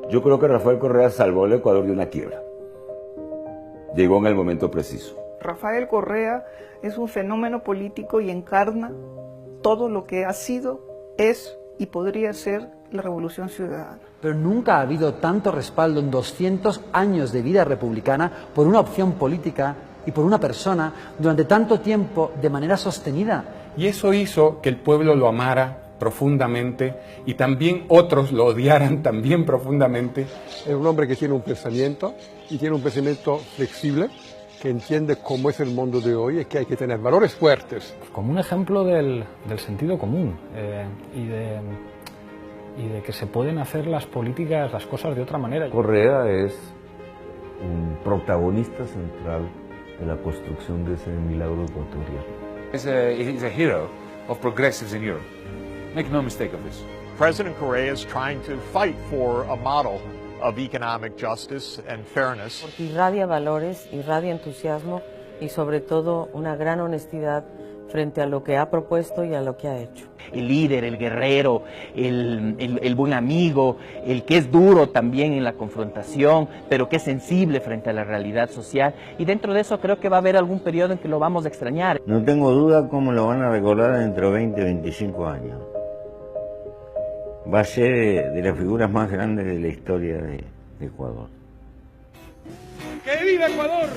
Yo creo que Rafael Correa salvó al Ecuador de una quiebra. Llegó en el momento preciso. Rafael Correa es un fenómeno político y encarna todo lo que ha sido, es y podría ser la Revolución Ciudadana. Pero nunca ha habido tanto respaldo en 200 años de vida republicana por una opción política y por una persona durante tanto tiempo de manera sostenida. Y eso hizo que el pueblo lo amara profundamente y también otros lo odiaran también profundamente. Es un hombre que tiene un pensamiento y tiene un pensamiento flexible, que entiende cómo es el mundo de hoy y que hay que tener valores fuertes. Como un ejemplo del sentido común y de que se pueden hacer las políticas, las cosas de otra manera. Correa es un protagonista central de la construcción de ese milagro ecuatoriano. He's a hero of progressives in Europe. Make no mistake of this. President Correa is trying to fight for a model of economic justice and fairness. Porque irradia valores, irradia entusiasmo y sobre todo una gran honestidad frente a lo que ha propuesto y a lo que ha hecho. El líder, el guerrero, el buen amigo, el que es duro también en la confrontación, pero que es sensible frente a la realidad social. Y dentro de eso creo que va a haber algún periodo en que lo vamos a extrañar. No tengo duda cómo lo van a recordar dentro de 20, 25 años. Va a ser de las figuras más grandes de la historia de Ecuador. ¡Que viva Ecuador!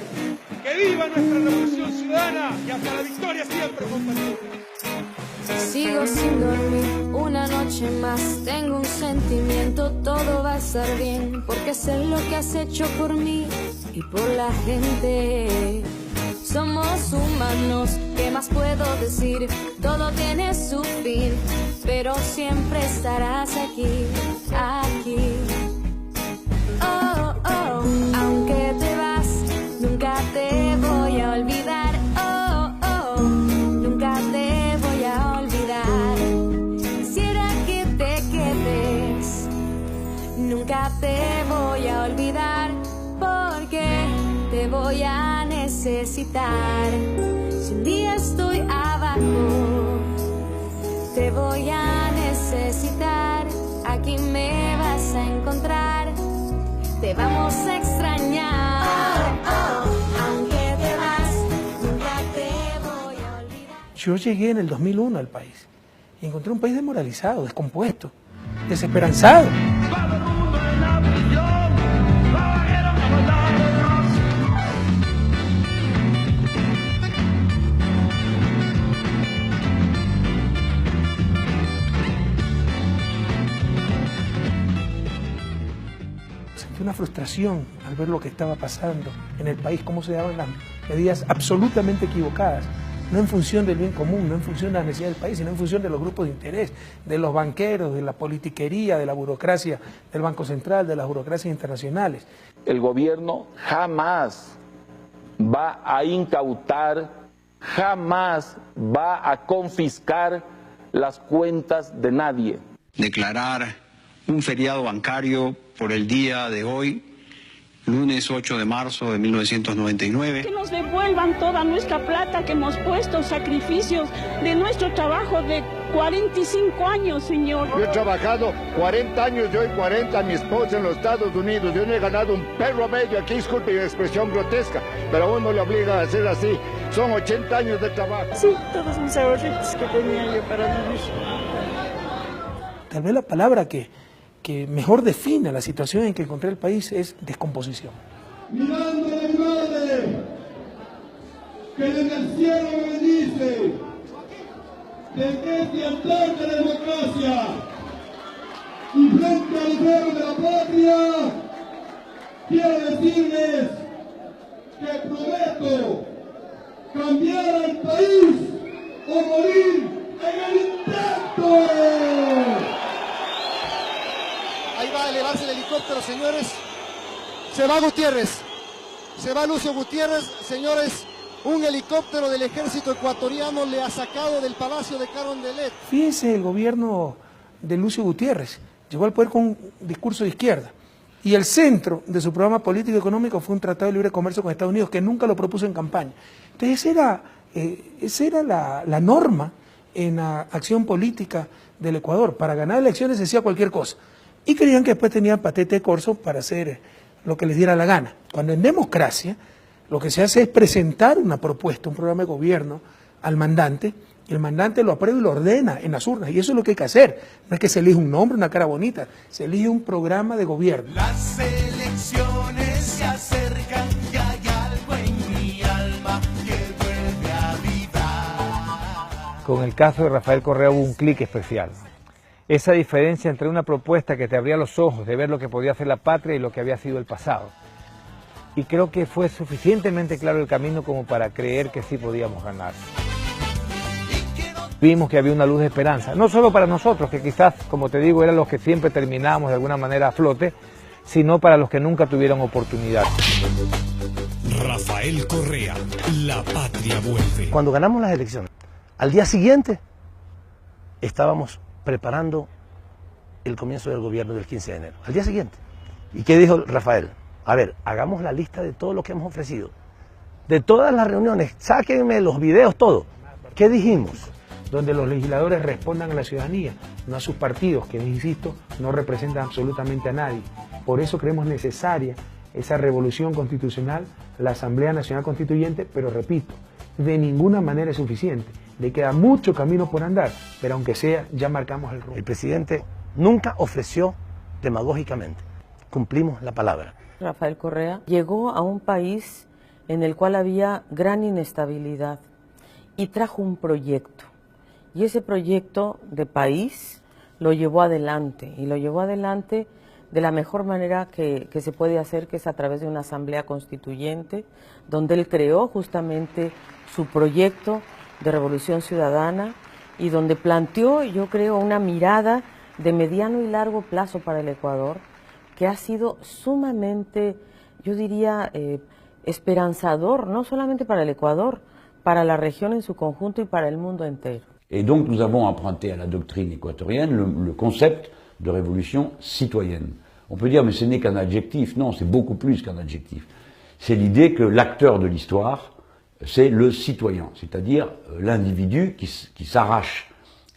¡Que viva nuestra Revolución Ciudadana! Y hasta la victoria siempre, compañeros. Sigo sin dormir una noche más. Tengo un sentimiento, todo va a estar bien. Porque sé lo que has hecho por mí y por la gente. Somos humanos, ¿qué más puedo decir? Todo tiene su fin, pero siempre estarás aquí, aquí. Oh, oh, aunque te vas, nunca te voy a olvidar. Oh, oh, nunca te voy a olvidar. Quisiera que te quedes, nunca te voy a olvidar, porque te voy a necesitar. Si un día estoy abajo, te voy a necesitar. Aquí me vas a encontrar. Te vamos a extrañar. Aunque te vas, nunca te voy a olvidar. Yo llegué en el 2001 al país y encontré un país desmoralizado, descompuesto, desesperanzado. Una frustración al ver lo que estaba pasando en el país, cómo se daban las medidas absolutamente equivocadas, no en función del bien común, no en función de la necesidad del país, sino en función de los grupos de interés, de los banqueros, de la politiquería, de la burocracia del Banco Central, de las burocracias internacionales. El gobierno jamás va a incautar, jamás va a confiscar las cuentas de nadie. Declarar un feriado bancario por el día de hoy, lunes 8 de marzo de 1999. Que nos devuelvan toda nuestra plata que hemos puesto, sacrificios de nuestro trabajo de 45 años, señor. Yo he trabajado 40 años, yo y 40 mi esposa en los Estados Unidos. Yo no he ganado un perro medio aquí, disculpe la expresión grotesca, pero a uno le obliga a hacer así. Son 80 años de trabajo. Sí, todos mis ahorritos que tenía yo para vivir. Tal vez la palabra que mejor define la situación en que encontré el país es descomposición. Mirando a mi madre, que desde el cielo me bendice, desde este altar de la democracia y frente al fuego de la patria, quiero decirles que prometo cambiar al país o morir en el intento. Ahí va a elevarse el helicóptero, señores. Se va Gutiérrez. Se va Lucio Gutiérrez. Señores, un helicóptero del ejército ecuatoriano le ha sacado del Palacio de Carondelet. Fíjese el gobierno de Lucio Gutiérrez. Llegó al poder con un discurso de izquierda. Y el centro de su programa político económico fue un tratado de libre comercio con Estados Unidos que nunca lo propuso en campaña. Entonces esa era la norma en la acción política del Ecuador. Para ganar elecciones se decía cualquier cosa. y creían que después tenían patente corso para hacer lo que les diera la gana. Cuando en democracia lo que se hace es presentar una propuesta, un programa de gobierno al mandante, y el mandante lo aprueba y lo ordena en las urnas, y eso es lo que hay que hacer. No es que se elige un nombre, una cara bonita, se elige un programa de gobierno. Las elecciones se acercan y hay algo en mi alma que vuelve a vibrar. Con el caso de Rafael Correa hubo un clic especial. Esa diferencia entre una propuesta que te abría los ojos de ver lo que podía hacer la patria y lo que había sido el pasado. Y creo que fue suficientemente claro el camino como para creer que sí podíamos ganar. Vimos que había una luz de esperanza, no solo para nosotros, que quizás, como te digo, eran los que siempre terminábamos de alguna manera a flote, sino para los que nunca tuvieron oportunidad. Rafael Correa, la patria vuelve. Cuando ganamos las elecciones, al día siguiente estábamos preparando el comienzo del gobierno del 15 de enero, al día siguiente. ¿Y qué dijo Rafael? A ver, hagamos la lista de todo lo que hemos ofrecido, de todas las reuniones, sáquenme los videos, todo. ¿Qué dijimos? Donde los legisladores respondan a la ciudadanía, no a sus partidos, que, insisto, no representan absolutamente a nadie. Por eso creemos necesaria esa revolución constitucional, la Asamblea Nacional Constituyente, pero repito, de ninguna manera es suficiente. Le queda mucho camino por andar, pero aunque sea, ya marcamos el rumbo. El presidente nunca ofreció demagógicamente, cumplimos la palabra. Rafael Correa llegó a un país en el cual había gran inestabilidad y trajo un proyecto. Y ese proyecto de país lo llevó adelante, y lo llevó adelante de la mejor manera que se puede hacer, que es a través de una asamblea constituyente, donde él creó justamente su proyecto de revolución ciudadana y donde planteó, yo creo, una mirada de mediano y largo plazo para el Ecuador, que ha sido sumamente, yo diría, esperanzador, no solamente para el Ecuador, para la región en su conjunto y para el mundo entero. Et donc nous avons emprunté à la doctrine équatorienne le concept de révolution citoyenne. On peut dire mais ce n'est qu'un adjectif, non, c'est beaucoup plus qu'un adjectif. C'est l'idée que l'acteur de l'histoire, c'est le citoyen, c'est-à-dire l'individu qui s'arrache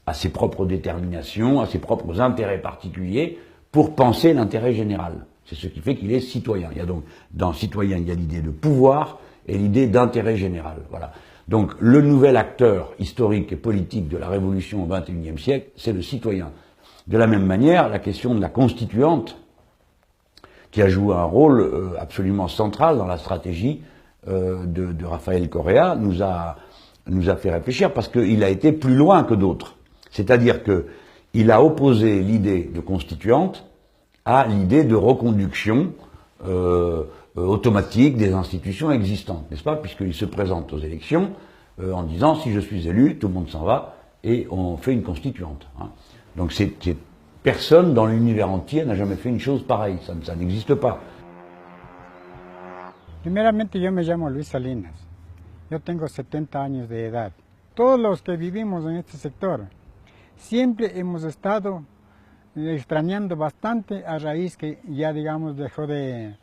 à ses propres déterminations, à ses propres intérêts particuliers pour penser l'intérêt général. C'est ce qui fait qu'il est citoyen. Il y a donc, dans citoyen, il y a l'idée de pouvoir et l'idée d'intérêt général. Voilà. Donc le nouvel acteur historique et politique de la révolution au XXIe siècle, c'est le citoyen. De la même manière, la question de la constituante, qui a joué un rôle absolument central dans la stratégie de Rafael Correa, nous a fait réfléchir parce qu'il a été plus loin que d'autres. C'est-à-dire qu'il a opposé l'idée de constituante à l'idée de reconduction automatique des institutions existantes, n'est-ce pas, puisqu'il se présente aux élections en disant si je suis élu, tout le monde s'en va et on fait une constituante. Hein. Donc personne dans l'univers entier n'a jamais fait une chose pareille, ça n'existe pas. Primeramente yo me llamo Luis Salinas, yo tengo 70 años de edad. Todos los que vivimos en este sector siempre hemos estado extrañando bastante a raíz que ya digamos dejó de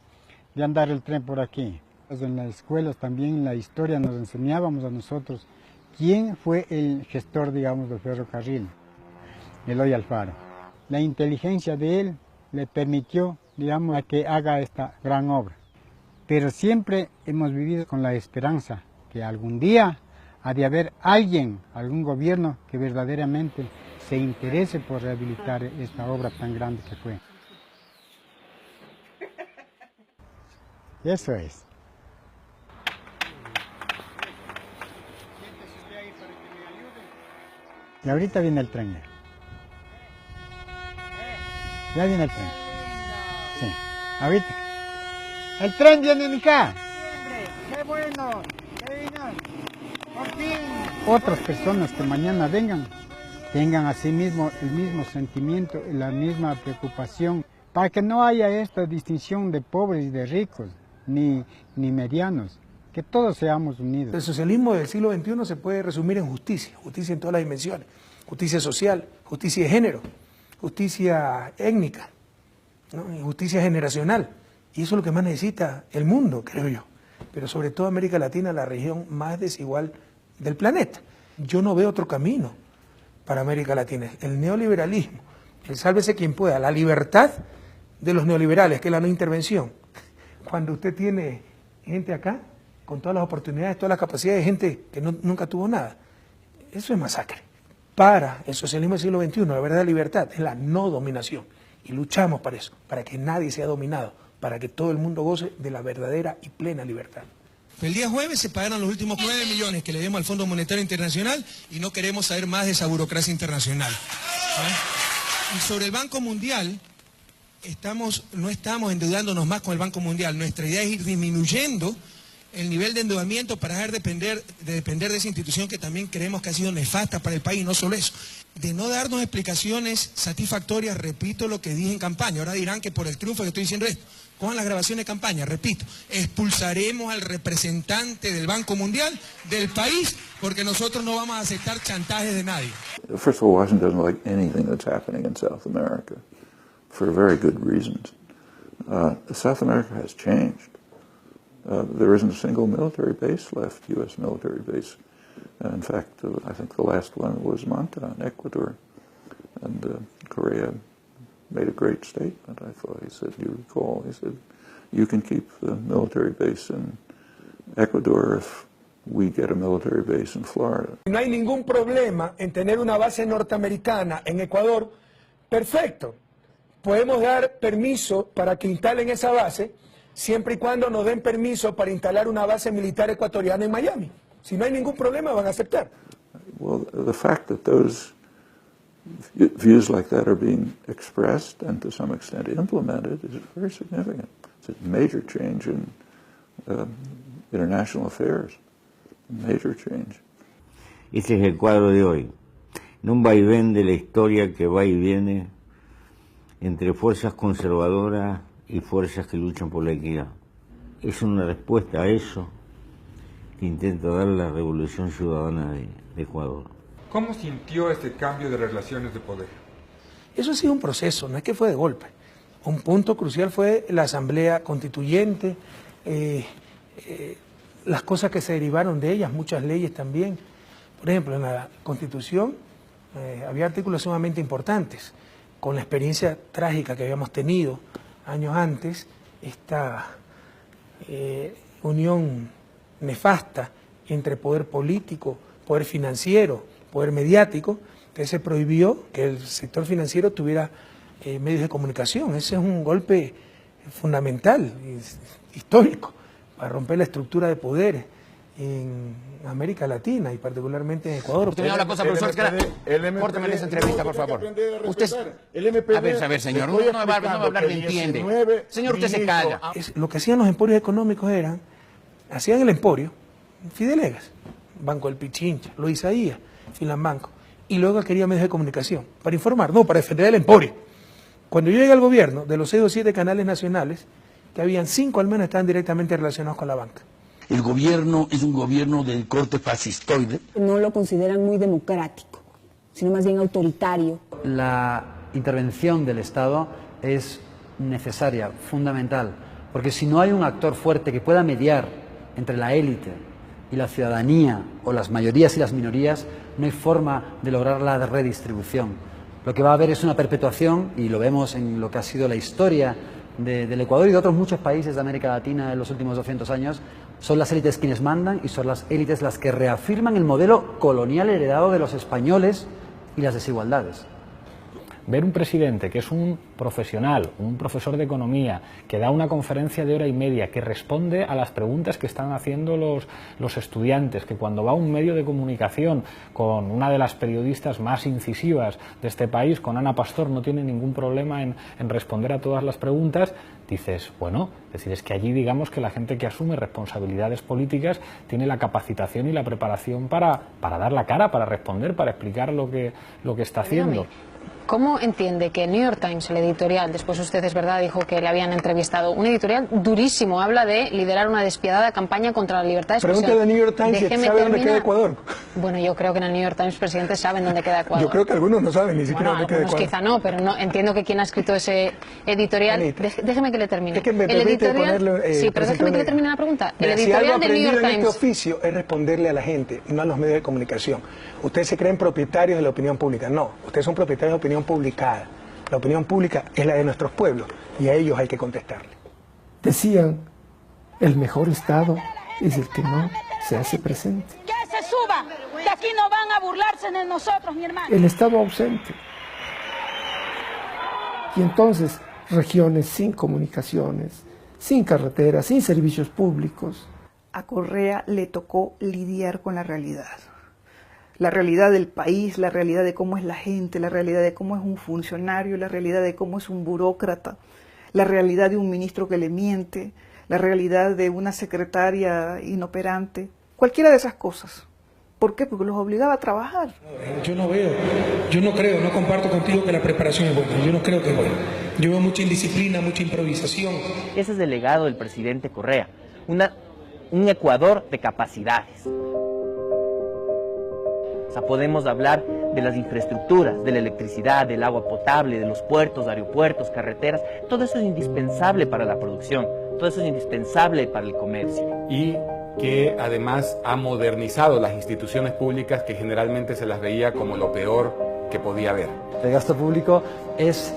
andar el tren por aquí. En las escuelas también en la historia nos enseñábamos a nosotros quién fue el gestor, digamos, del ferrocarril, Eloy Alfaro. La inteligencia de él le permitió, digamos, a que haga esta gran obra. Pero siempre hemos vivido con la esperanza que algún día ha de haber alguien, algún gobierno que verdaderamente se interese por rehabilitar esta obra tan grande que fue. Eso es. Y ahorita viene el tren. Ya viene el tren. Sí, ahorita. El tren viene, mija. ¡Qué bueno! ¡Qué vino! ¡Por fin! Otras personas que mañana vengan, tengan así mismo el mismo sentimiento y la misma preocupación, para que no haya esta distinción de pobres y de ricos, ni medianos, que todos seamos unidos. El socialismo del siglo XXI se puede resumir en justicia, justicia en todas las dimensiones, justicia social, justicia de género, justicia étnica, ¿no? Y justicia generacional. Y eso es lo que más necesita el mundo, creo yo. Pero sobre todo América Latina, la región más desigual del planeta. Yo no veo otro camino para América Latina. El neoliberalismo, el sálvese quien pueda, la libertad de los neoliberales, que es la no intervención. Cuando usted tiene gente acá, con todas las oportunidades, todas las capacidades de gente que nunca tuvo nada, eso es masacre. Para el socialismo del siglo XXI, la verdadera libertad es la no dominación. Y luchamos para eso, para que nadie sea dominado, para que todo el mundo goce de la verdadera y plena libertad. El día jueves se pagaron los últimos 9 millones que le demos al Fondo Monetario Internacional y no queremos saber más de esa burocracia internacional. Y sobre el Banco Mundial, no estamos endeudándonos más con el Banco Mundial. Nuestra idea es ir disminuyendo el nivel de endeudamiento para dejar de depender de esa institución que también creemos que ha sido nefasta para el país, no solo eso. De no darnos explicaciones satisfactorias, repito lo que dije en campaña. Ahora dirán que por el triunfo que estoy diciendo esto. Cojan las grabaciones de campaña, repito, expulsaremos al representante del Banco Mundial del país porque nosotros no vamos a aceptar chantajes de nadie. First of all, Washington doesn't like anything that's happening in South America for very good reasons. South America has changed. There isn't a single military base left, U.S. military base. In fact, I think the last one was Manta in Ecuador. And Correa made a great statement, I thought. He said, you recall, he said, you can keep the military base in Ecuador if we get a military base in Florida. No hay ningún problema en tener una base norteamericana en Ecuador. Perfecto. Podemos dar permiso para que instalen esa base siempre y cuando nos den permiso para instalar una base militar ecuatoriana en Miami. Si no hay ningún problema, van a aceptar. Well, the fact that those views like that are being expressed and to some extent implemented is very significant. It's a major change in international affairs. Major change. Ese es el cuadro de hoy. En un vaivén de la historia que va y viene entre fuerzas conservadoras y fuerzas que luchan por la equidad. Es una respuesta a eso que intenta dar la Revolución Ciudadana de Ecuador. ¿Cómo sintió este cambio de relaciones de poder? Eso ha sido un proceso, no es que fue de golpe. Un punto crucial fue la Asamblea Constituyente, las cosas que se derivaron de ellas, muchas leyes también. Por ejemplo, en la Constitución había artículos sumamente importantes. Con la experiencia trágica que habíamos tenido años antes, esta unión nefasta entre poder político, poder financiero, poder mediático, entonces se prohibió que el sector financiero tuviera medios de comunicación. Ese es un golpe fundamental, histórico, para romper la estructura de poderes en América Latina y particularmente en Ecuador. Usted me da una cosa, profesor, córteme esa entrevista, por favor. Usted, a ver, señor, no va a hablar, me entiende. Señor, usted se calla. Lo que hacían los emporios económicos eran, hacían el emporio, Fidelegas, Banco del Pichincha, Luis Isaías, Filambanco, y luego quería medios de comunicación, para informar, no, para defender el emporio. Cuando yo llegué al gobierno, de los 6 o 7 canales nacionales, que habían 5 al menos estaban directamente relacionados con la banca. El gobierno es un gobierno del corte fascistoide. No lo consideran muy democrático, sino más bien autoritario. La intervención del Estado es necesaria, fundamental, porque si no hay un actor fuerte que pueda mediar entre la élite y la ciudadanía, o las mayorías y las minorías, no hay forma de lograr la redistribución. Lo que va a haber es una perpetuación, y lo vemos en lo que ha sido la historia del Ecuador y de otros muchos países de América Latina en los últimos 200 años. Son las élites quienes mandan y son las élites las que reafirman el modelo colonial heredado de los españoles y las desigualdades. Ver un presidente que es un profesional, un profesor de economía, que da una conferencia de hora y media, que responde a las preguntas que están haciendo los estudiantes, que cuando va a un medio de comunicación con una de las periodistas más incisivas de este país, con Ana Pastor, no tiene ningún problema en responder a todas las preguntas, dices, bueno, es que allí digamos que la gente que asume responsabilidades políticas tiene la capacitación y la preparación para dar la cara, para responder, para explicar lo que está haciendo. ¿Cómo entiende que el New York Times, el editorial, después usted es verdad dijo que le habían entrevistado, un editorial durísimo, habla de liderar una despiadada campaña contra la libertad de expresión? Pregúntale al New York Times si sabe dónde queda Ecuador. Bueno, yo creo que en el New York Times presidentes saben dónde queda Ecuador. Yo creo que algunos no saben ni siquiera dónde queda Ecuador. Quizá no, pero no, entiendo que quien ha escrito ese editorial... Déjeme que le termine. Es que me permite ponerle... sí, pero déjeme que le termine la pregunta. El editorial del New York Times... en este oficio es responderle a la gente, no a los medios de comunicación. Ustedes se creen propietarios de la opinión pública. No, ustedes son propietarios de opinión publicada. La opinión pública es la de nuestros pueblos y a ellos hay que contestarle. Decían, el mejor Estado es el que no se hace presente. ¡Que se suba! Que aquí no van a burlarse de nosotros, mi hermano. El Estado ausente. Y entonces, regiones sin comunicaciones, sin carreteras, sin servicios públicos. A Correa le tocó lidiar con la realidad del país, la realidad de cómo es la gente, la realidad de cómo es un funcionario, la realidad de cómo es un burócrata, la realidad de un ministro que le miente, la realidad de una secretaria inoperante, cualquiera de esas cosas. ¿Por qué? Porque los obligaba a trabajar. Yo no creo, no comparto contigo que la preparación es buena, yo no creo que es buena. Yo veo mucha indisciplina, mucha improvisación. Ese es el legado del presidente Correa, un Ecuador de capacidades. O sea, podemos hablar de las infraestructuras, de la electricidad, del agua potable, de los puertos, aeropuertos, carreteras. Todo eso es indispensable para la producción, todo eso es indispensable para el comercio. Y que además ha modernizado las instituciones públicas que generalmente se las veía como lo peor que podía haber. El gasto público es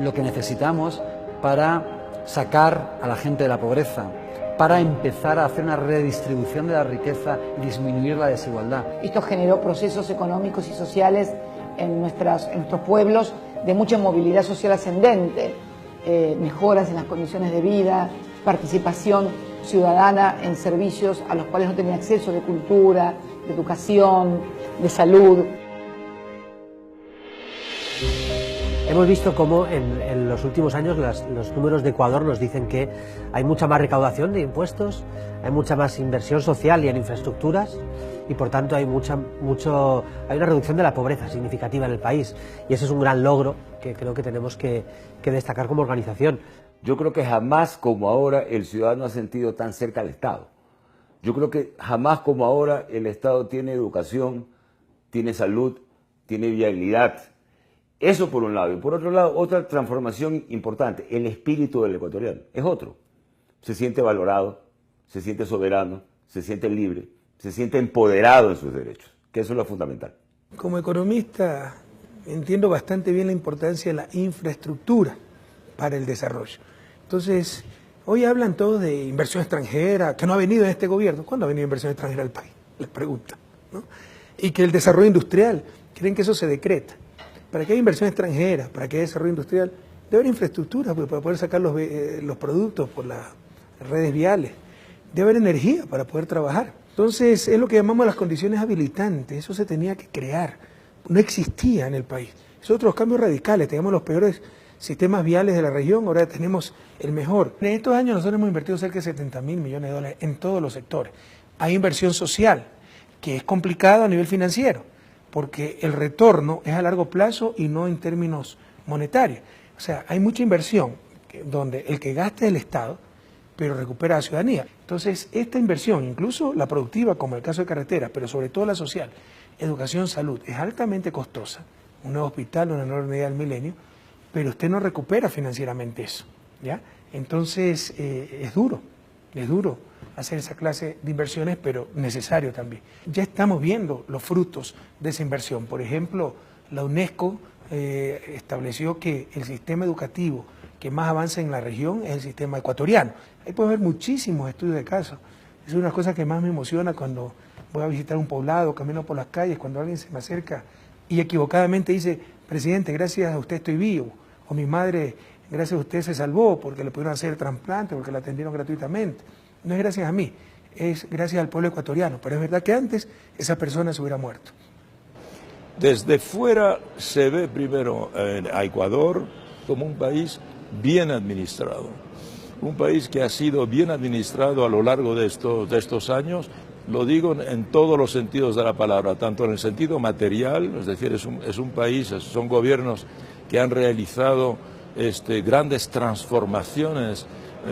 lo que necesitamos para sacar a la gente de la pobreza, para empezar a hacer una redistribución de la riqueza y disminuir la desigualdad. Esto generó procesos económicos y sociales en nuestros pueblos de mucha movilidad social ascendente, mejoras en las condiciones de vida, participación ciudadana en servicios a los cuales no tenían acceso, de cultura, de educación, de salud. Hemos visto cómo en los últimos años los números de Ecuador nos dicen que hay mucha más recaudación de impuestos, hay mucha más inversión social y en infraestructuras y por tanto hay una reducción de la pobreza significativa en el país y ese es un gran logro que creo que tenemos que destacar como organización. Yo creo que jamás como ahora el ciudadano ha sentido tan cerca al Estado. Yo creo que jamás como ahora el Estado tiene educación, tiene salud, tiene viabilidad. Eso por un lado. Y por otro lado, otra transformación importante, el espíritu del ecuatoriano. Es otro. Se siente valorado, se siente soberano, se siente libre, se siente empoderado en sus derechos, que eso es lo fundamental. Como economista entiendo bastante bien la importancia de la infraestructura para el desarrollo. Entonces, hoy hablan todos de inversión extranjera, que no ha venido en este gobierno. ¿Cuándo ha venido inversión extranjera al país? Les pregunta, ¿no? Y que el desarrollo industrial, creen que eso se decreta. Para que haya inversión extranjera, para que haya desarrollo industrial, debe haber infraestructura para poder sacar los productos por las redes viales. Debe haber energía para poder trabajar. Entonces, es lo que llamamos las condiciones habilitantes. Eso se tenía que crear. No existía en el país. Son otros cambios radicales. Teníamos los peores sistemas viales de la región, ahora tenemos el mejor. En estos años nosotros hemos invertido cerca de $70.000 millones en todos los sectores. Hay inversión social, que es complicada a nivel financiero, porque el retorno es a largo plazo y no en términos monetarios. O sea, hay mucha inversión donde el que gasta es el Estado, pero recupera a la ciudadanía. Entonces, esta inversión, incluso la productiva, como el caso de carreteras, pero sobre todo la social, educación, salud, es altamente costosa. Un nuevo hospital, una nueva unidad del milenio, pero usted no recupera financieramente eso, ¿ya? Entonces, es duro hacer esa clase de inversiones, pero necesario también. Ya estamos viendo los frutos de esa inversión. Por ejemplo, la UNESCO estableció que el sistema educativo que más avanza en la región es el sistema ecuatoriano. Ahí puede haber muchísimos estudios de caso. Es una cosa que más me emociona cuando voy a visitar un poblado, camino por las calles, cuando alguien se me acerca y equivocadamente dice: presidente, gracias a usted estoy vivo, o mi madre, gracias a usted se salvó porque le pudieron hacer el trasplante, porque la atendieron gratuitamente. No es gracias a mí, es gracias al pueblo ecuatoriano, pero es verdad que antes esa persona se hubiera muerto. Desde fuera se ve primero a Ecuador como un país bien administrado, un país que ha sido bien administrado a lo largo de estos años. Lo digo en todos los sentidos de la palabra, tanto en el sentido material, es decir, es un país, son gobiernos que han realizado grandes transformaciones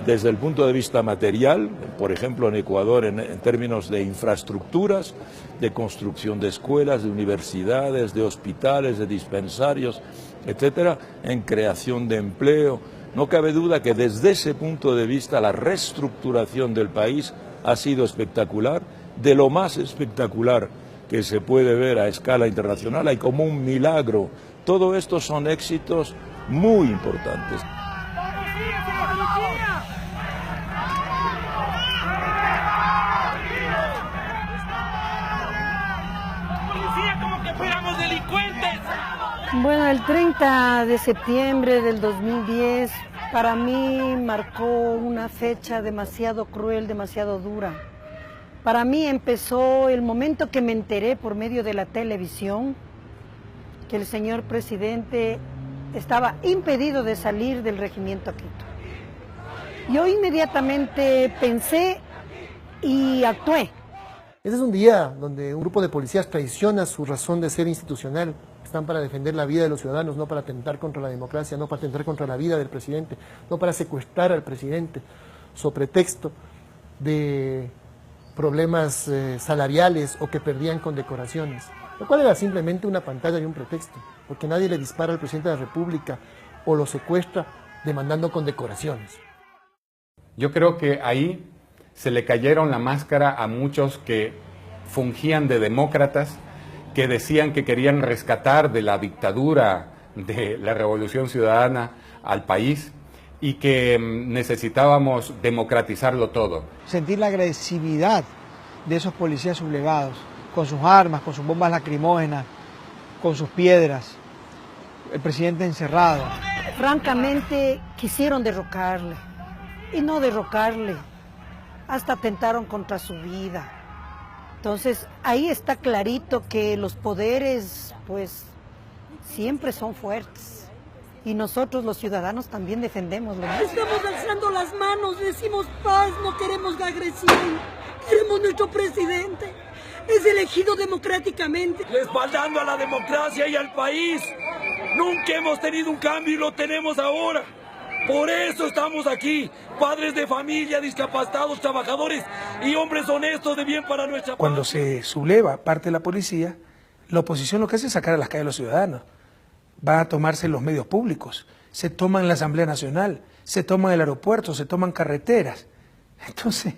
desde el punto de vista material, por ejemplo en Ecuador en términos de infraestructuras, de construcción de escuelas, de universidades, de hospitales, de dispensarios, etcétera, en creación de empleo. No cabe duda que desde ese punto de vista la reestructuración del país ha sido espectacular, de lo más espectacular que se puede ver a escala internacional. Hay como un milagro Todo esto son éxitos muy importantes. Bueno, el 30 de septiembre del 2010 para mí marcó una fecha demasiado cruel, demasiado dura. Para mí empezó el momento que me enteré por medio de la televisión que el señor presidente estaba impedido de salir del regimiento Quito. Yo inmediatamente pensé y actué. Este es un día donde un grupo de policías traiciona su razón de ser institucional. Están para defender la vida de los ciudadanos, no para atentar contra la democracia, no para atentar contra la vida del presidente, no para secuestrar al presidente, sobre pretexto de problemas salariales o que perdían condecoraciones, lo cual era simplemente una pantalla y un pretexto, porque nadie le dispara al presidente de la República o lo secuestra demandando condecoraciones. Yo creo que ahí se le cayeron la máscara a muchos que fungían de demócratas, que decían que querían rescatar de la dictadura de la Revolución Ciudadana al país y que necesitábamos democratizarlo todo. Sentir la agresividad de esos policías sublevados, con sus armas, con sus bombas lacrimógenas, con sus piedras, el presidente encerrado. Francamente quisieron derrocarle y no derrocarle, hasta atentaron contra su vida. Entonces, ahí está clarito que los poderes, pues, siempre son fuertes. Y nosotros, los ciudadanos, también defendemos lo mismo. Estamos alzando las manos, decimos paz, no queremos agresión. Queremos nuestro presidente. Es elegido democráticamente. Respaldando a la democracia y al país. Nunca hemos tenido un cambio y lo tenemos ahora. Por eso estamos aquí, padres de familia, discapacitados, trabajadores y hombres honestos de bien para nuestra paz. Cuando se subleva parte de la policía, la oposición lo que hace es sacar a las calles a los ciudadanos. Va a tomarse los medios públicos, se toman la Asamblea Nacional, se toman el aeropuerto, se toman carreteras. Entonces,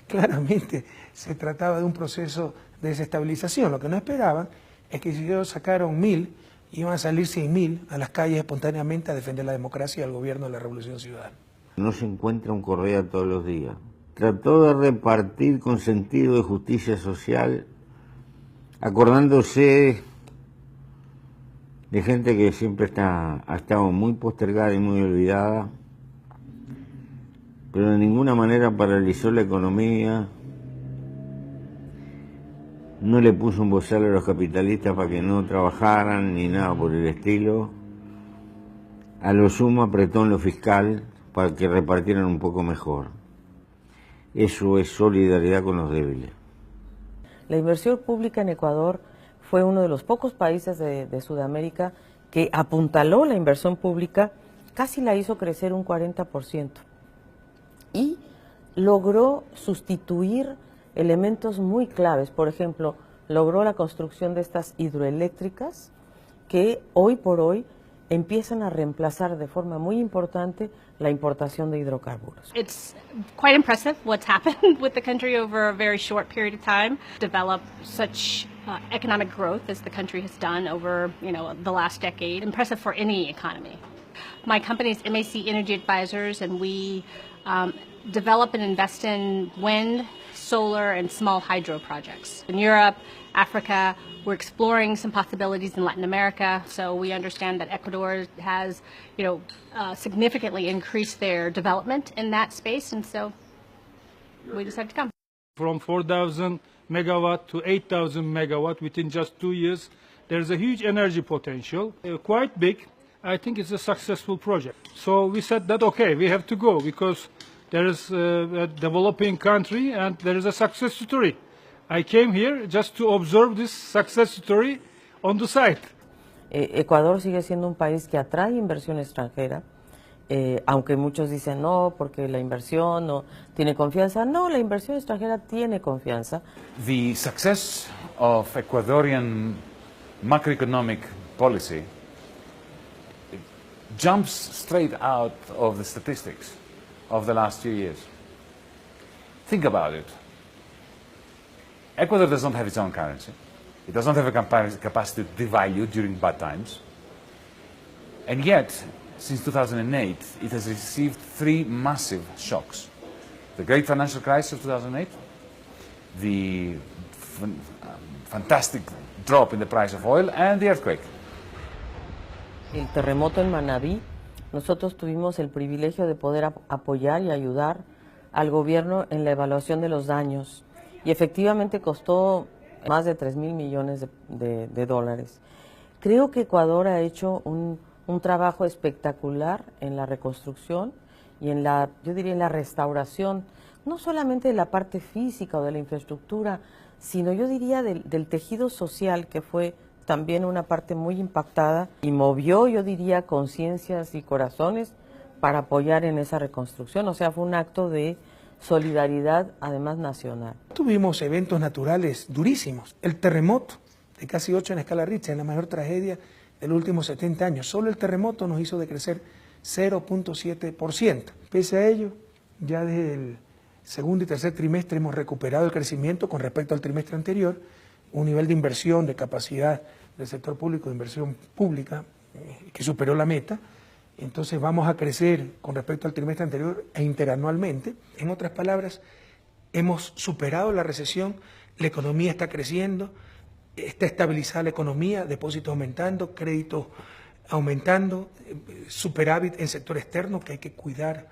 claramente se trataba de un proceso de desestabilización. Lo que no esperaban es que si ellos sacaron 1000, iban a salir 100.000 a las calles espontáneamente a defender la democracia y al gobierno de la Revolución Ciudadana. No se encuentra un Correa todos los días. Trató de repartir con sentido de justicia social, acordándose de gente que siempre ha estado muy postergada y muy olvidada, pero de ninguna manera paralizó la economía. No le puso un bozal a los capitalistas para que no trabajaran ni nada por el estilo. A lo sumo apretó en lo fiscal para que repartieran un poco mejor. Eso es solidaridad con los débiles. La inversión pública en Ecuador fue uno de los pocos países de Sudamérica que apuntaló la inversión pública, casi la hizo crecer un 40%. Y logró sustituir elementos muy claves. Por ejemplo, logró la construcción de estas hidroeléctricas que hoy por hoy empiezan a reemplazar de forma muy importante la importación de hidrocarburos. It's quite impressive what's happened with the country over a very short period of time. Develop such economic growth as the country has done over, the last decade. Impressive for any economy. My company is MAC Energy Advisors, and we develop and invest in wind, solar, and small hydro projects. In Europe, Africa, we're exploring some possibilities in Latin America, so we understand that Ecuador has, significantly increased their development in that space, and so we decided to come. From 4,000 megawatt to 8,000 megawatt within just 2 years, there's a huge energy potential, quite big. I think it's a successful project. So we said that, okay, we have to go because there is a developing country and there is a success story. I came here just to observe this success story on the site. Ecuador sigue siendo un país que atrae inversión extranjera, aunque muchos dicen no, porque la inversión no tiene confianza. No, la inversión extranjera tiene confianza. The success of Ecuadorian macroeconomic policy jumps straight out of the statistics of the last few years. Think about it. Ecuador does not have its own currency. It does not have a capacity to devalue during bad times. And yet, since 2008, it has received three massive shocks. The great financial crisis of 2008, the fantastic drop in the price of oil, and the earthquake. El terremoto en Manabí, nosotros tuvimos el privilegio de poder apoyar y ayudar al gobierno en la evaluación de los daños. Y efectivamente costó más de 3.000 millones de dólares. Creo que Ecuador ha hecho un trabajo espectacular en la reconstrucción y en la, yo diría, en la restauración, no solamente de la parte física o de la infraestructura, sino yo diría del tejido social, que fue también una parte muy impactada y movió, yo diría, conciencias y corazones para apoyar en esa reconstrucción. O sea, fue un acto de solidaridad, además nacional. Tuvimos eventos naturales durísimos. El terremoto de casi 8 en escala Richter, es la mayor tragedia de los últimos 70 años. Solo el terremoto nos hizo decrecer 0.7%. Pese a ello, ya desde el segundo y tercer trimestre hemos recuperado el crecimiento con respecto al trimestre anterior, un nivel de inversión, de capacidad del sector público, de inversión pública, que superó la meta. Entonces vamos a crecer con respecto al trimestre anterior e interanualmente. En otras palabras, hemos superado la recesión, la economía está creciendo, está estabilizada la economía, depósitos aumentando, créditos aumentando, superávit en sector externo que hay que cuidar,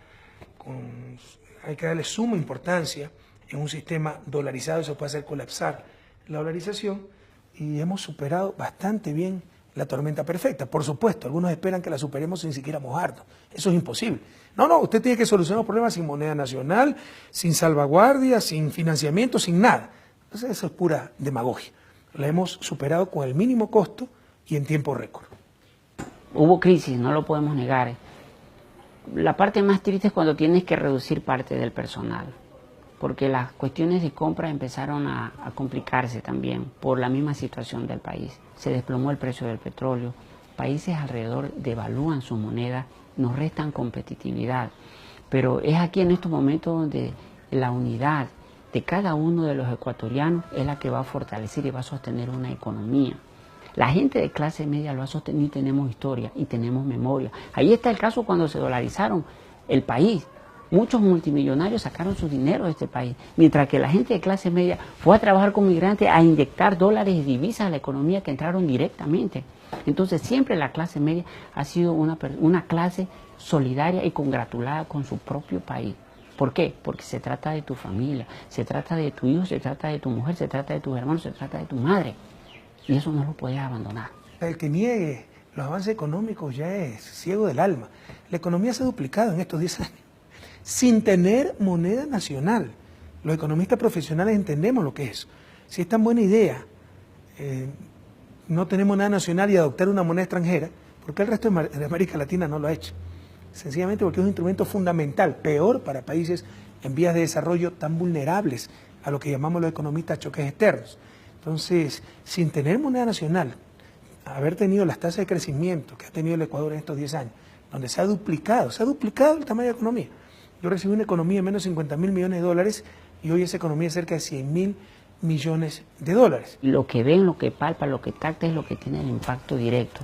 hay que darle suma importancia en un sistema dolarizado, eso puede hacer colapsar la dolarización, y hemos superado bastante bien la tormenta perfecta. Por supuesto, algunos esperan que la superemos sin siquiera mojarnos. Eso es imposible. No, usted tiene que solucionar los problemas sin moneda nacional, sin salvaguardia, sin financiamiento, sin nada. Entonces, eso es pura demagogia. La hemos superado con el mínimo costo y en tiempo récord. Hubo crisis, no lo podemos negar. La parte más triste es cuando tienes que reducir parte del personal, porque las cuestiones de compra empezaron a complicarse también por la misma situación del país. Se desplomó el precio del petróleo, países alrededor devalúan su moneda, nos restan competitividad, pero es aquí en estos momentos donde la unidad de cada uno de los ecuatorianos es la que va a fortalecer y va a sostener una economía. La gente de clase media lo ha sostenido y tenemos historia y tenemos memoria. Ahí está el caso cuando se dolarizaron el país. Muchos multimillonarios sacaron su dinero de este país, mientras que la gente de clase media fue a trabajar con migrantes a inyectar dólares y divisas a la economía que entraron directamente. Entonces siempre la clase media ha sido una clase solidaria y congratulada con su propio país. ¿Por qué? Porque se trata de tu familia, se trata de tu hijo, se trata de tu mujer, se trata de tus hermanos, se trata de tu madre. Y eso no lo puedes abandonar. El que niegue los avances económicos ya es ciego del alma. La economía se ha duplicado en estos 10 años, sin tener moneda nacional. Los economistas profesionales entendemos lo que es. Si es tan buena idea no tener moneda nacional y adoptar una moneda extranjera, ¿por qué el resto de América Latina no lo ha hecho? Sencillamente porque es un instrumento fundamental, peor para países en vías de desarrollo tan vulnerables a lo que llamamos los economistas choques externos. Entonces, sin tener moneda nacional, haber tenido las tasas de crecimiento que ha tenido el Ecuador en estos 10 años, donde se ha duplicado el tamaño de la economía. Yo recibí una economía de menos de 50.000 millones de dólares y hoy esa economía es cerca de 100.000 millones de dólares. Lo que ven, lo que palpa, lo que tacta es lo que tiene el impacto directo.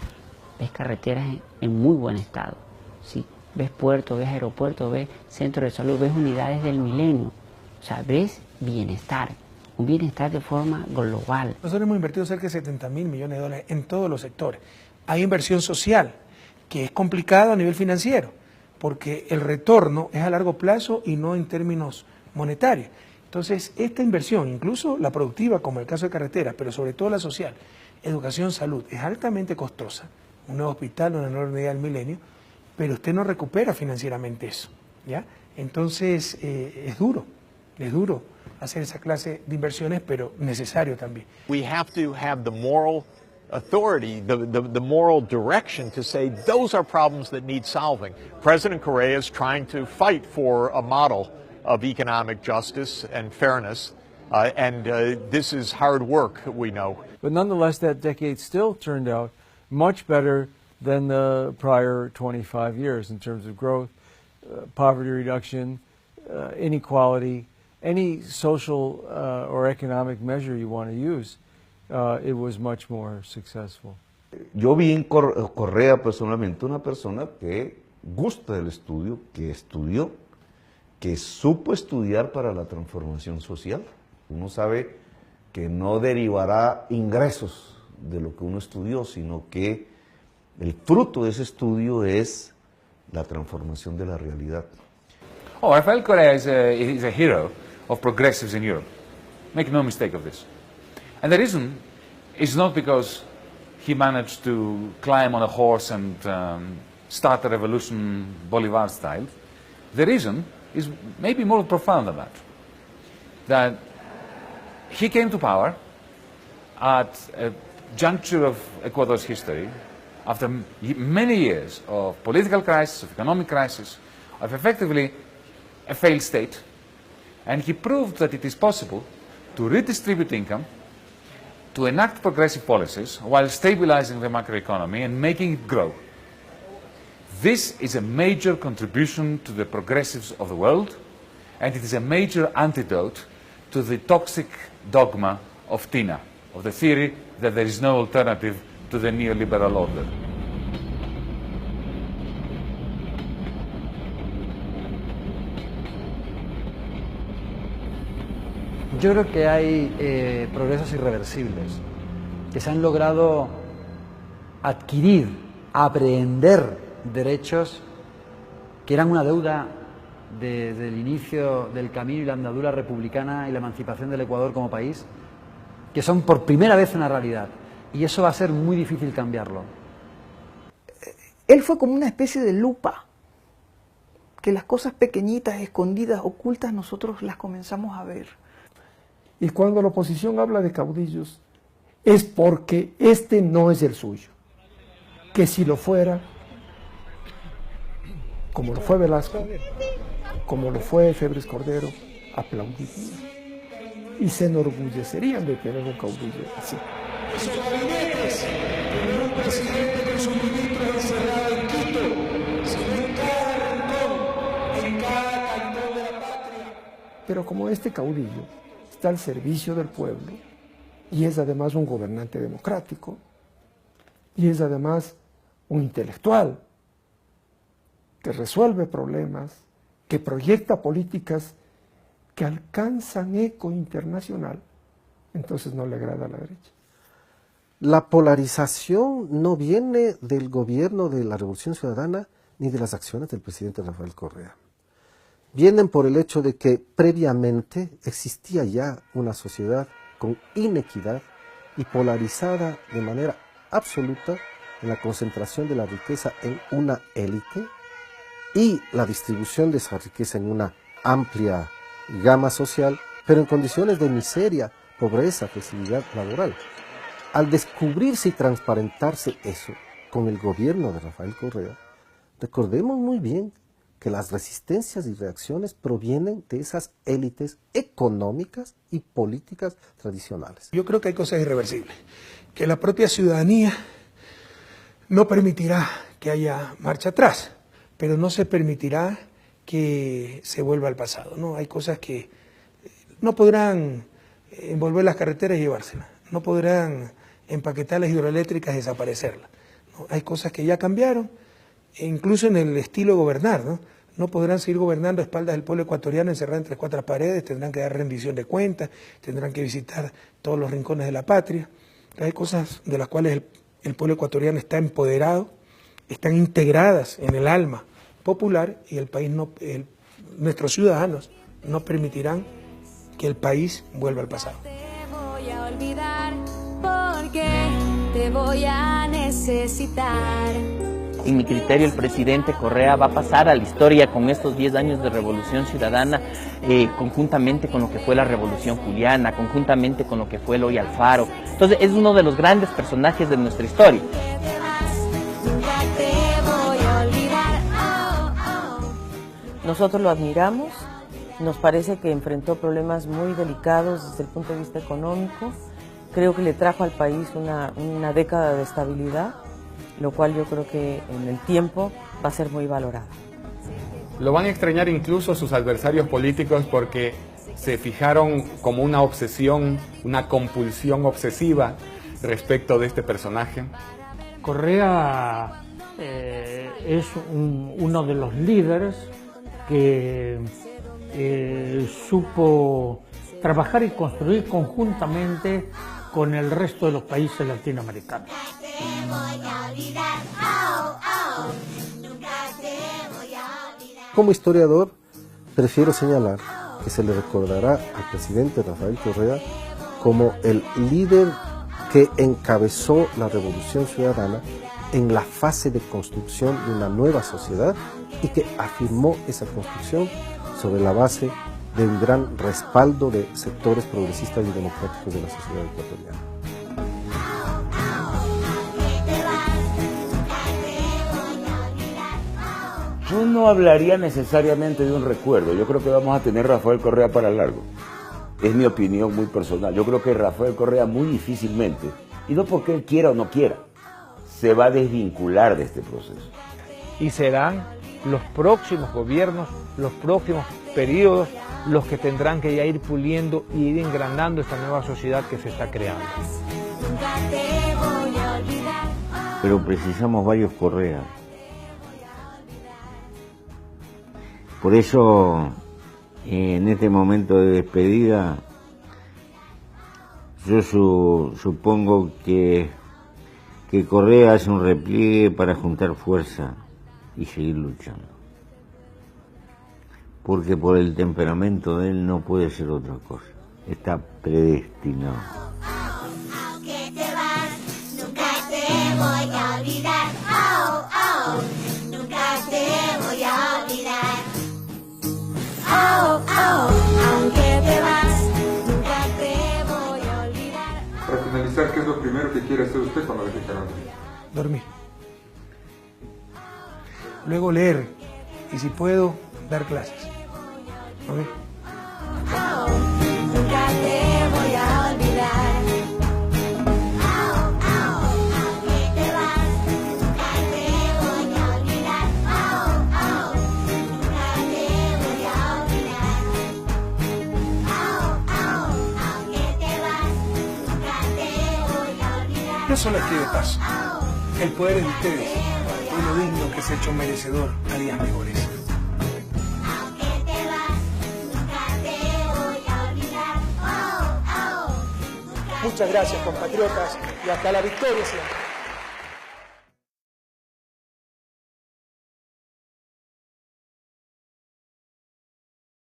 Ves carreteras en muy buen estado, ¿sí? Ves puertos, ves aeropuertos, ves centros de salud, ves unidades del milenio. O sea, ves bienestar, un bienestar de forma global. Nosotros hemos invertido cerca de 70.000 millones de dólares en todos los sectores. Hay inversión social, que es complicado a nivel financiero, porque el retorno es a largo plazo y no en términos monetarios. Entonces, esta inversión, incluso la productiva, como el caso de carreteras, pero sobre todo la social, educación, salud, es altamente costosa. Un nuevo hospital, una nueva unidad del milenio, pero usted no recupera financieramente eso, ¿ya? Entonces, es duro hacer esa clase de inversiones, pero necesario también. We have to have the moral authority, the moral direction to say those are problems that need solving. President Correa is trying to fight for a model of economic justice and fairness, and this is hard work, we know. But nonetheless, that decade still turned out much better than the prior 25 years in terms of growth, poverty reduction, inequality, any social or economic measure you want to use. It was much more successful. Yo vi en Correa personalmente una persona que gusta del estudio, que estudió, que supo estudiar para la transformación social. Uno sabe que no derivará ingresos de lo que uno estudió, sino que el fruto de ese estudio es la transformación de la realidad. Oh, Rafael Correa is a hero of progressives in Europe. Make no mistake of this. And the reason is not because he managed to climb on a horse and start a revolution Bolivar style. The reason is maybe more profound than that. That he came to power at a juncture of Ecuador's history after many years of political crisis, of economic crisis, of effectively a failed state, and he proved that it is possible to redistribute income, to enact progressive policies while stabilizing the macroeconomy and making it grow. This is a major contribution to the progressives of the world, and it is a major antidote to the toxic dogma of TINA, of the theory that there is no alternative to the neoliberal order. Yo creo que hay progresos irreversibles, que se han logrado adquirir, aprehender derechos que eran una deuda desde el inicio del camino y la andadura republicana y la emancipación del Ecuador como país, que son por primera vez una realidad. Y eso va a ser muy difícil cambiarlo. Él fue como una especie de lupa, que las cosas pequeñitas, escondidas, ocultas, nosotros las comenzamos a ver. Y cuando la oposición habla de caudillos, es porque este no es el suyo. Que si lo fuera, como lo fue Velasco, como lo fue Febres Cordero, aplaudirían. Y se enorgullecerían de tener un caudillo así. Esos gabinetes, tener un presidente con sus ministros encerrado en Quito, sino en cada rincón, en cada cantón de la patria. Pero como este caudillo está al servicio del pueblo y es además un gobernante democrático y es además un intelectual que resuelve problemas, que proyecta políticas que alcanzan eco internacional, entonces no le agrada a la derecha. La polarización no viene del gobierno de la Revolución Ciudadana ni de las acciones del presidente Rafael Correa. Vienen por el hecho de que previamente existía ya una sociedad con inequidad y polarizada de manera absoluta en la concentración de la riqueza en una élite y la distribución de esa riqueza en una amplia gama social, pero en condiciones de miseria, pobreza, flexibilidad laboral. Al descubrirse y transparentarse eso con el gobierno de Rafael Correa, recordemos muy bien que las resistencias y reacciones provienen de esas élites económicas y políticas tradicionales. Yo creo que hay cosas irreversibles, que la propia ciudadanía no permitirá que haya marcha atrás, pero no se permitirá que se vuelva al pasado, ¿no? Hay cosas que no podrán envolver las carreteras y llevárselas, no podrán empaquetar las hidroeléctricas y desaparecerlas, ¿no? Hay cosas que ya cambiaron, e incluso en el estilo de gobernar, ¿no? No podrán seguir gobernando a espaldas del pueblo ecuatoriano encerrado entre cuatro paredes, tendrán que dar rendición de cuentas, tendrán que visitar todos los rincones de la patria. Hay cosas de las cuales el pueblo ecuatoriano está empoderado, están integradas en el alma popular y el país nuestros ciudadanos no permitirán que el país vuelva al pasado. Te voy a olvidar porque te voy a necesitar. En mi criterio, el presidente Correa va a pasar a la historia con estos 10 años de Revolución Ciudadana, conjuntamente con lo que fue la Revolución Juliana, conjuntamente con lo que fue Eloy Alfaro. Entonces, es uno de los grandes personajes de nuestra historia. Nosotros lo admiramos, nos parece que enfrentó problemas muy delicados desde el punto de vista económico. Creo que le trajo al país una década de estabilidad, lo cual yo creo que en el tiempo va a ser muy valorado. Lo van a extrañar incluso sus adversarios políticos porque se fijaron como una obsesión, una compulsión obsesiva respecto de este personaje. Correa es uno de los líderes que supo trabajar y construir conjuntamente con el resto de los países latinoamericanos. Como historiador, prefiero señalar que se le recordará al presidente Rafael Correa como el líder que encabezó la Revolución Ciudadana en la fase de construcción de una nueva sociedad y que afirmó esa construcción sobre la base de un gran respaldo de sectores progresistas y democráticos de la sociedad ecuatoriana. Yo no hablaría necesariamente de un recuerdo. Yo creo que vamos a tener Rafael Correa para largo. Es mi opinión muy personal. Yo creo que Rafael Correa muy difícilmente, y no porque él quiera o no quiera, se va a desvincular de este proceso. Y serán los próximos gobiernos, los próximos periodos, los que tendrán que ya ir puliendo y ir engrandando esta nueva sociedad que se está creando. Pero precisamos varios Correas. Por eso, en este momento de despedida, yo supongo que Correa hace un repliegue para juntar fuerza y seguir luchando. Porque por el temperamento de él no puede ser otra cosa. Está predestinado. Aunque te vas, nunca te voy a olvidar. Oh, oh, nunca te voy a olvidar. Oh, oh, aunque te vas, nunca te voy a olvidar. Para finalizar, ¿qué es lo primero que quiere hacer usted cuando deje Canadá? Dormir. Luego leer. Y si puedo, dar clases. ¿Ok? Oh, nunca te voy a olvidar. Oh, oh, aunque te vas, nunca te voy a olvidar. Oh, oh, nunca te voy a olvidar. Oh, oh, aunque te vas, nunca te voy a olvidar. Yo solo estoy de paso. El poder es de ustedes. Pueblo digno que se ha hecho merecedor a días mejores. Muchas gracias, compatriotas, y hasta la victoria siempre.